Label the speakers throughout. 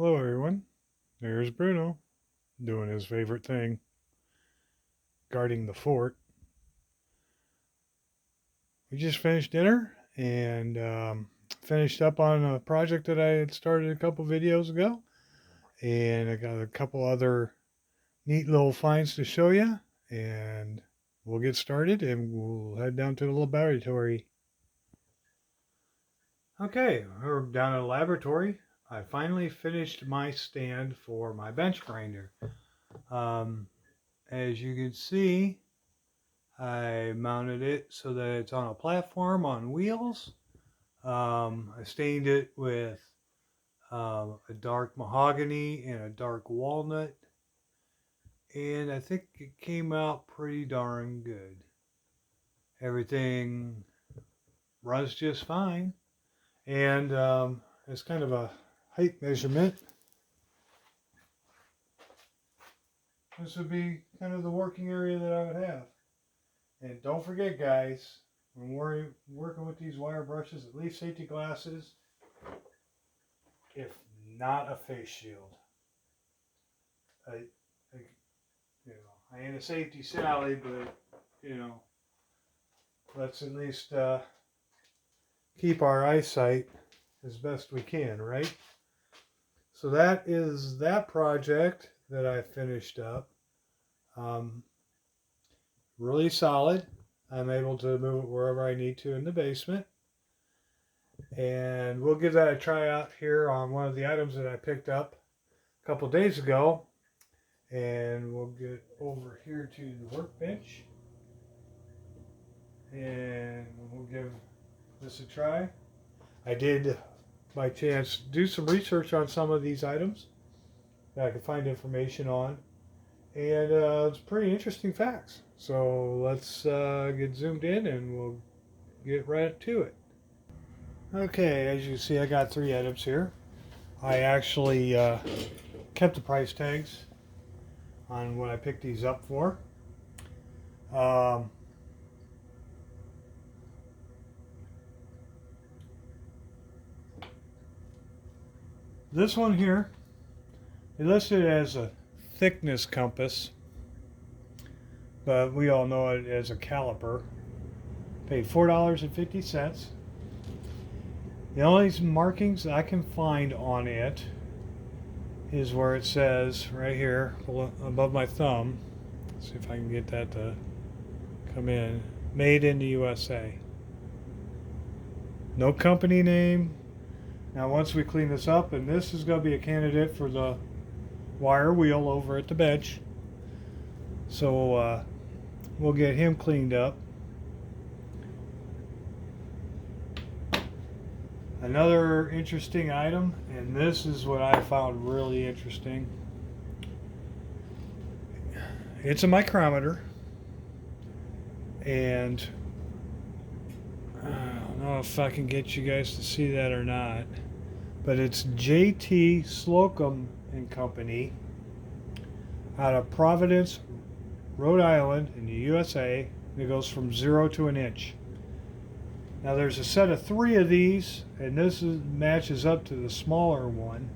Speaker 1: Hello, everyone. There's Bruno doing his favorite thing, guarding the fort. We just finished dinner and finished up on a project that I had started a couple videos ago. And I got a couple other neat little finds to show you. And we'll get started and we'll head down to the laboratory. Okay, we're down at the laboratory. I finally finished my stand for my bench grinder. As you can see, I mounted it so that it's on a platform on wheels. I stained it with a dark mahogany and a dark walnut, and I think it came out pretty darn good. Everything runs just fine, and it's kind of a height measurement. This would be kind of the working area that I would have. And don't forget, guys, when we're working with these wire brushes, at least safety glasses, if not a face shield. I ain't a safety Sally, but let's at least keep our eyesight as best we can, right? So that is that project that I finished up. Really solid. I'm able to move it wherever I need to in the basement. And we'll give that a try out here on one of the items that I picked up a couple days ago. And we'll get over here to the workbench. And we'll give this a try. I did, by chance, do some research on some of these items that I could find information on. And it's pretty interesting facts. So let's get zoomed in and we'll get right to it. Okay, as you see, I got 3 items here. I actually kept the price tags on what I picked these up for. This one here, they listed it as a thickness compass, but we all know it as a caliper. Paid $4.50. The only markings I can find on it is where it says right here above my thumb. Let's see if I can get that to come in. Made in the USA. No company name. Now once we clean this up, and this is going to be a candidate for the wire wheel over at the bench. So we'll get him cleaned up. Another interesting item, and this is what I found really interesting. It's a micrometer, and I don't know if I can get you guys to see that or not, but it's J.T. Slocum and Company out of Providence, Rhode Island in the USA. It goes from 0 to an inch. Now there's a set of 3 of these, and this matches up to the smaller one.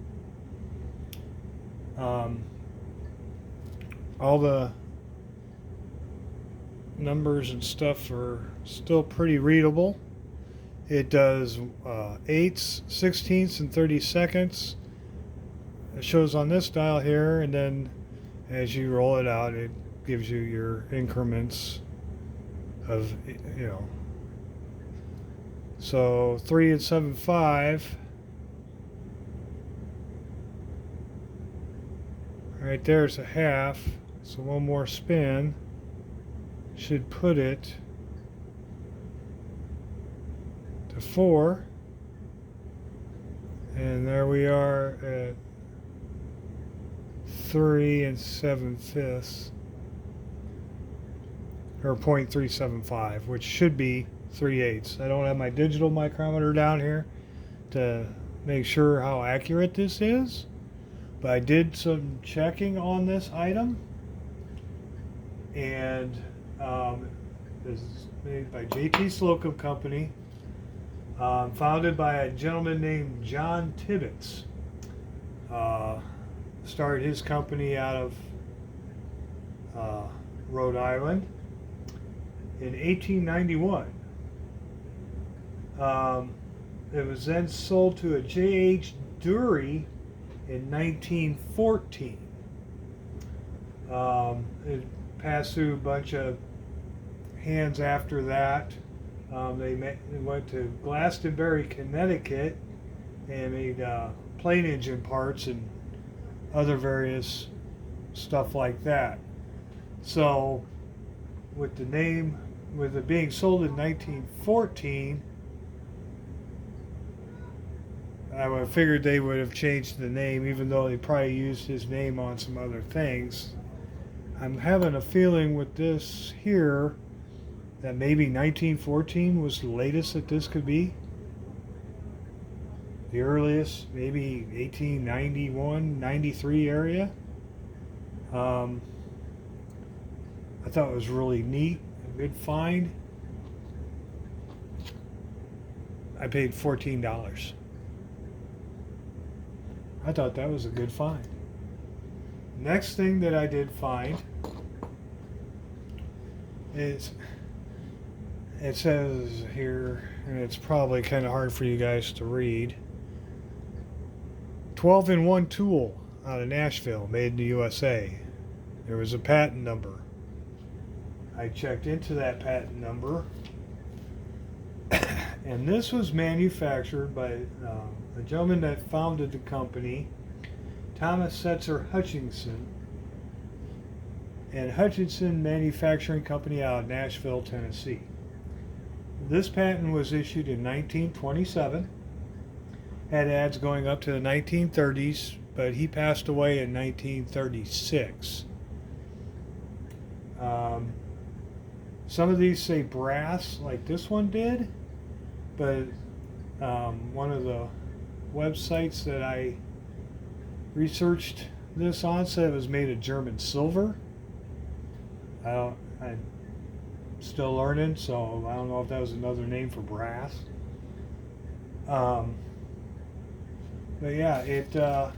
Speaker 1: All the numbers and stuff are still pretty readable. It does 8ths, 16ths, and 32nds. It shows on this dial here, and then as you roll it out, it gives you your increments of, So 3 and 7/5. Right there's a half. So one more spin should put it to 4. And there we are at 3 and 7/5, or 0.375, which should be 3/8. I don't have my digital micrometer down here to make sure how accurate this is, but I did some checking on this item, and this is made by J.T. Slocum Company, founded by a gentleman named John Tibbetts. started his company out of Rhode Island in 1891. It was then sold to a J.H. Dury in 1914. It passed through a bunch of hands after that. They went to Glastonbury, Connecticut, and made plane engine parts and other various stuff like that. So, with the name, with it being sold in 1914, I would have figured they would have changed the name, even though they probably used his name on some other things. I'm having a feeling with this here that maybe 1914 was the latest that this could be. The earliest, maybe 1891, 93 area. I thought it was really neat, a good find. I paid $14. I thought that was a good find. Next thing that I did find is, it says here, and it's probably kind of hard for you guys to read, 12-in-1 tool out of Nashville, made in the USA. There was a patent number. I checked into that patent number, and this was manufactured by a gentleman that founded the company, Thomas Setzer Hutchinson, and Hutchinson Manufacturing Company out of Nashville, Tennessee. This patent was issued in 1927, had ads going up to the 1930s, but he passed away in 1936. Some of these say brass, like this one did, but one of the websites that I researched this on said it was made of German silver. I'm still learning, so I don't know if that was another name for brass. But yeah, the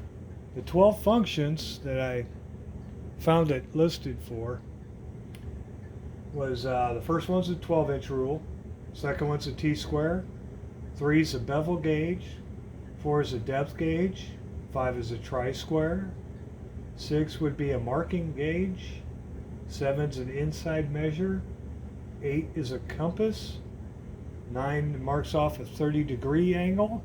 Speaker 1: 12 functions that I found it listed for was the first one's a 12-inch rule, second one's a T-square, 3 is a bevel gauge, 4 is a depth gauge, 5 is a tri-square, 6 would be a marking gauge, 7 is an inside measure, 8 is a compass, 9 marks off a 30-degree angle,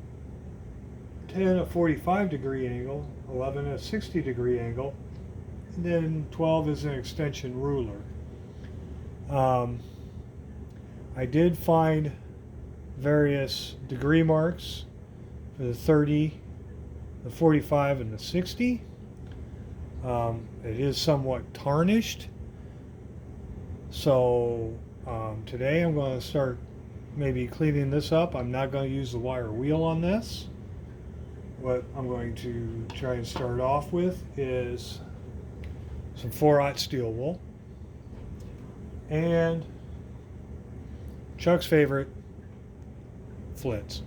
Speaker 1: 10 a 45-degree angle, 11 a 60-degree angle, and then 12 is an extension ruler. I did find various degree marks for the 30, the 45, and the 60. It is somewhat tarnished. So today I'm going to start maybe cleaning this up. I'm not going to use the wire wheel on this. What I'm going to try and start off with is some 4/0 steel wool and Chuck's favorite, flits.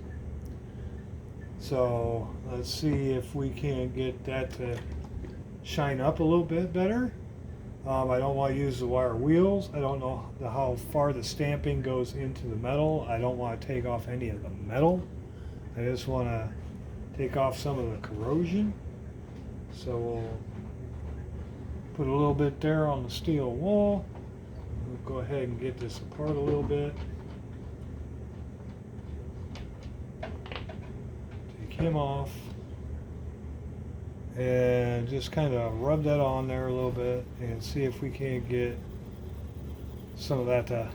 Speaker 1: So let's see if we can get that to shine up a little bit better. I don't want to use the wire wheels. I don't know how far the stamping goes into the metal. I don't want to take off any of the metal. I just want to take off some of the corrosion. So we'll put a little bit there on the steel wool. We'll go ahead and get this apart a little bit. Take him off. And just kind of rub that on there a little bit and see if we can't get some of that to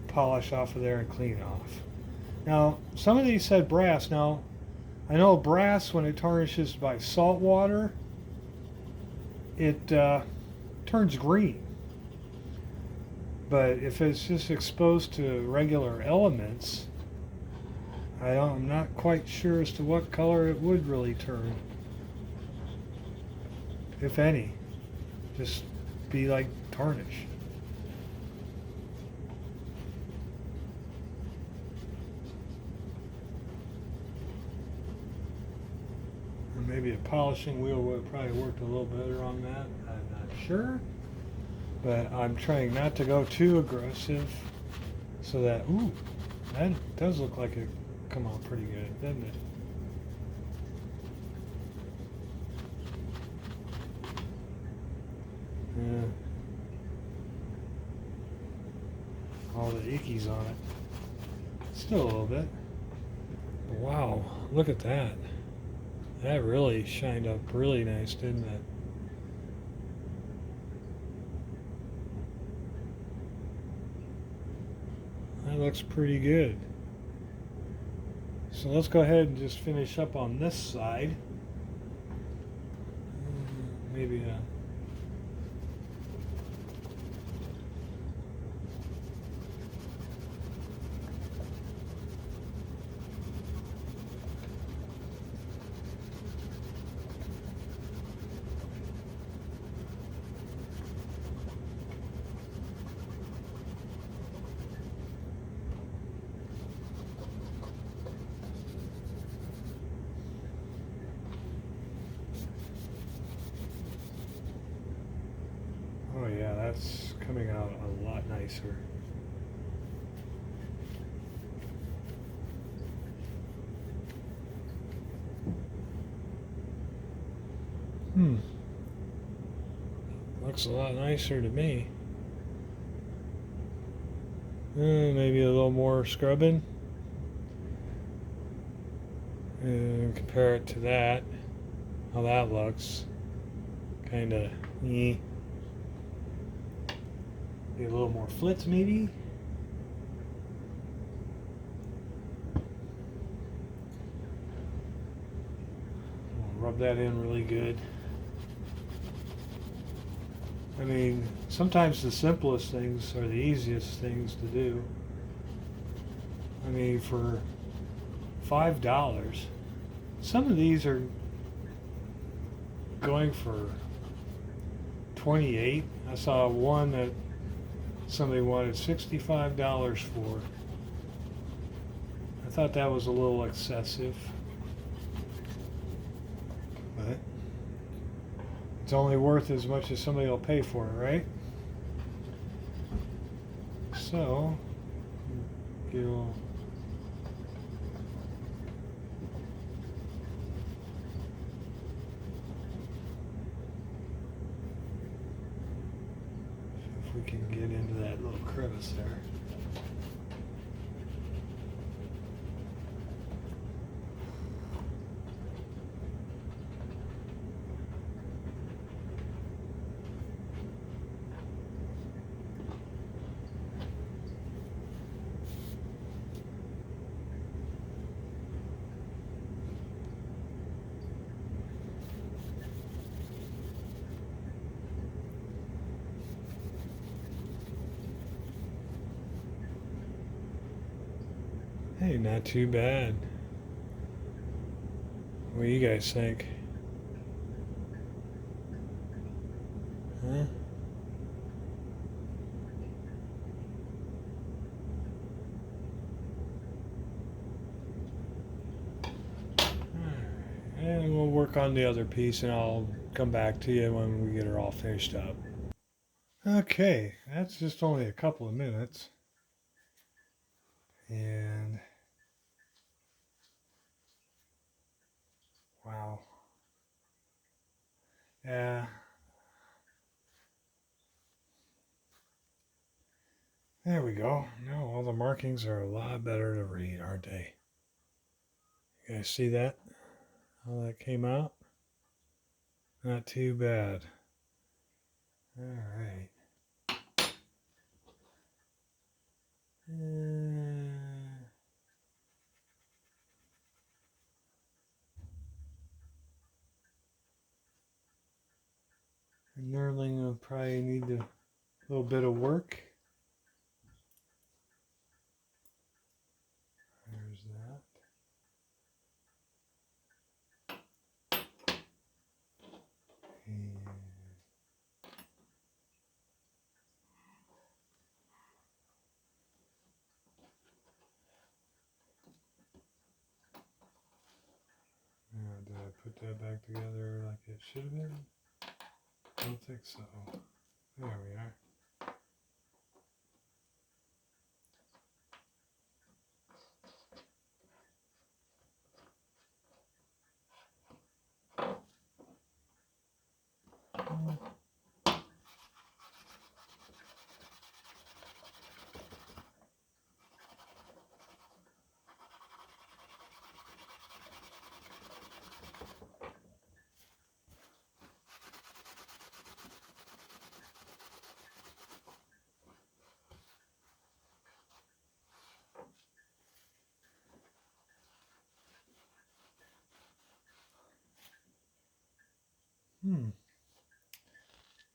Speaker 1: polish off of there and clean off. Now, some of these said brass. Now, I know brass, when it tarnishes by salt water, it turns green. But if it's just exposed to regular elements, I'm not quite sure as to what color it would really turn. If any, just be like tarnish. maybe a polishing wheel would have probably worked a little better on that. I'm not sure. But I'm trying not to go too aggressive so that, ooh, that does look like it come out pretty good, doesn't it? Yeah. All the ickies on it. Still a little bit. But wow, look at that. That really shined up really nice, didn't it? That looks pretty good. So let's go ahead and just finish up on this side. Maybe oh yeah, that's coming out a lot nicer. Looks a lot nicer to me. Maybe a little more scrubbing. And compare it to that. How that looks. Kinda Be a little more flitz maybe. Rub that in really good. I mean, sometimes the simplest things are the easiest things to do. I mean, for $5, some of these are going for 28. I saw one that somebody wanted $65 for. I thought that was a little excessive, but it's only worth as much as somebody will pay for it, right? So, you'll if we can get into that little crevice there. Hey, not too bad. What do you guys think? Huh? And we'll work on the other piece and I'll come back to you when we get her all finished up. Okay, that's just only a couple of minutes. And wow. Yeah. There we go. Now all the markings are a lot better to read, aren't they? You guys see that? How that came out? Not too bad. All right. Knurling will probably need a little bit of work. There's that. And now, did I put that back together like it should have been? I don't think so. There we are.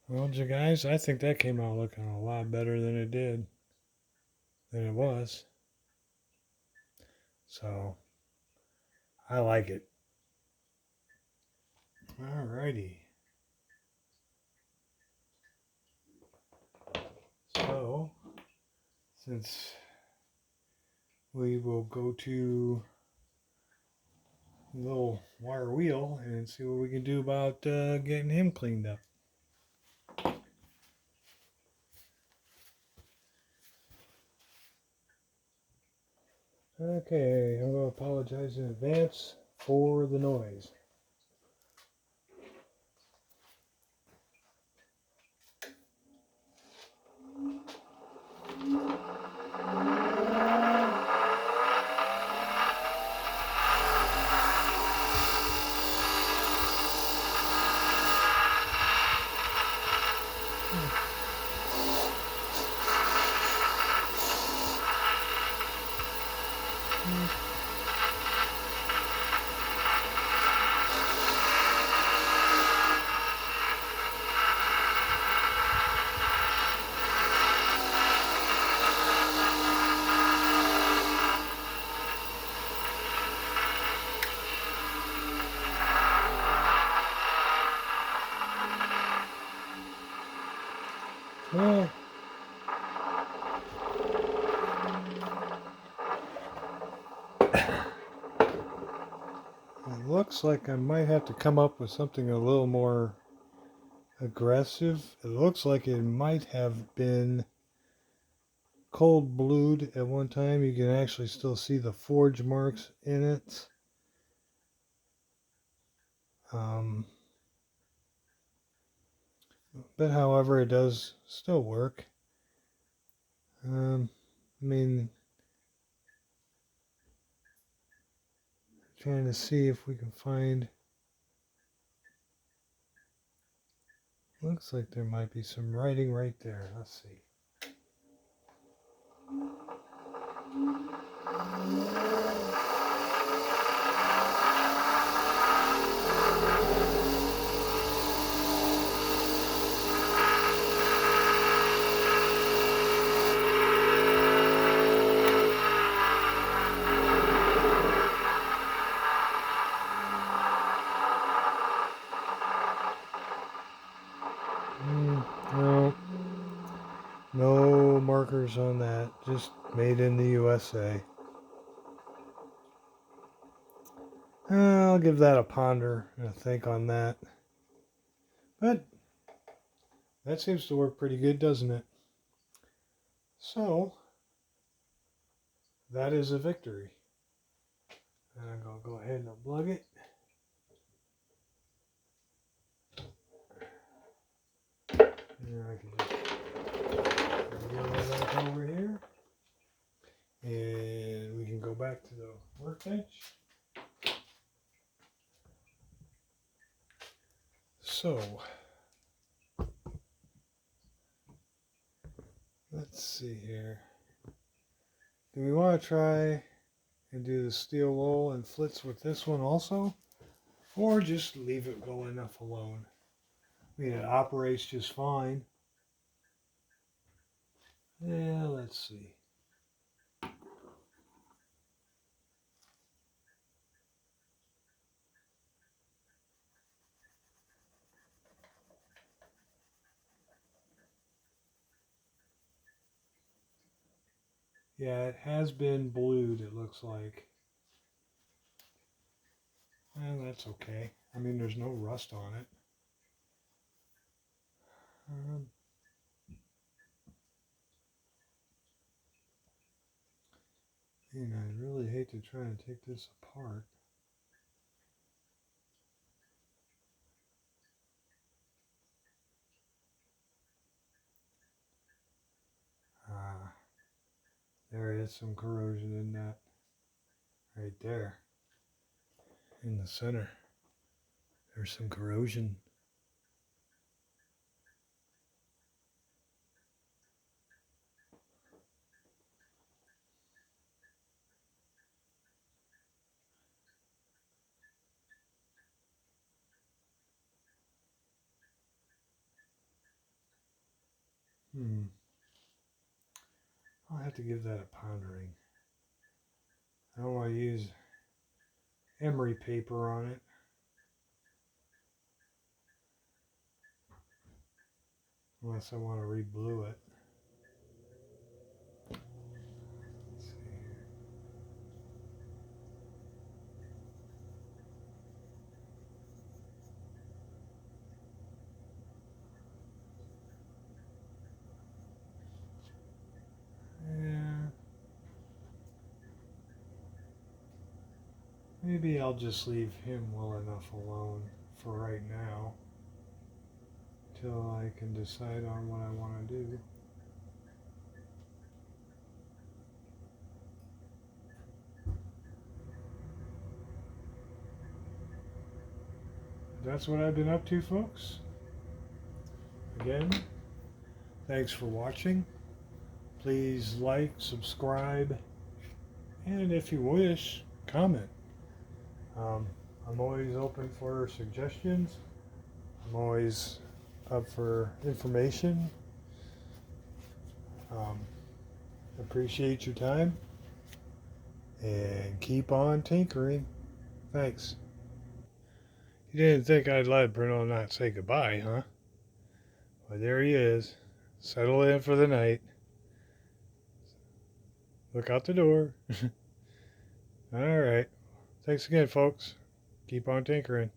Speaker 1: Well, you guys, I think that came out looking a lot better than it was. So, I like it. Alrighty. So, since we will go to the little wire wheel and see what we can do about getting him cleaned up. Okay, I'm going to apologize in advance for the noise. Well, it looks like I might have to come up with something a little more aggressive. It looks like it might have been cold blued at one time. You can actually still see the forge marks in it. But however, it does still work. I mean, trying to see if we can find. Looks like there might be some writing right there. Let's see. No, no markers on that. Just made in the USA. I'll give that a ponder and a think on that. But that seems to work pretty good, doesn't it? So, that is a victory. And I'm going to go ahead and unplug it. And I can just get it back over here. And we can go back to the workbench. So, let's see here. Do we want to try and do the steel wool and flitz with this one also? Or just leave it go enough alone? I mean, it operates just fine. Yeah, let's see. Yeah, it has been blued, it looks like. And that's okay. I mean, there's no rust on it. And I really hate to try and take this apart. There is some corrosion in that right there. In the center, there's some corrosion. I'll have to give that a pondering. I don't want to use emery paper on it. Unless I want to re-blue it. Let's see here. Yeah. Maybe I'll just leave him well enough alone for right now. Till I can decide on what I want to do. That's what I've been up to, folks. Again, thanks for watching. Please like, subscribe, and if you wish, comment. I'm always open for suggestions. I'm always up for information. Appreciate your time, and keep on tinkering. Thanks. You didn't think I'd let Bruno not say goodbye, huh? Well, there he is. Settle in for the night. Look out the door. All right. Thanks again, folks. Keep on tinkering.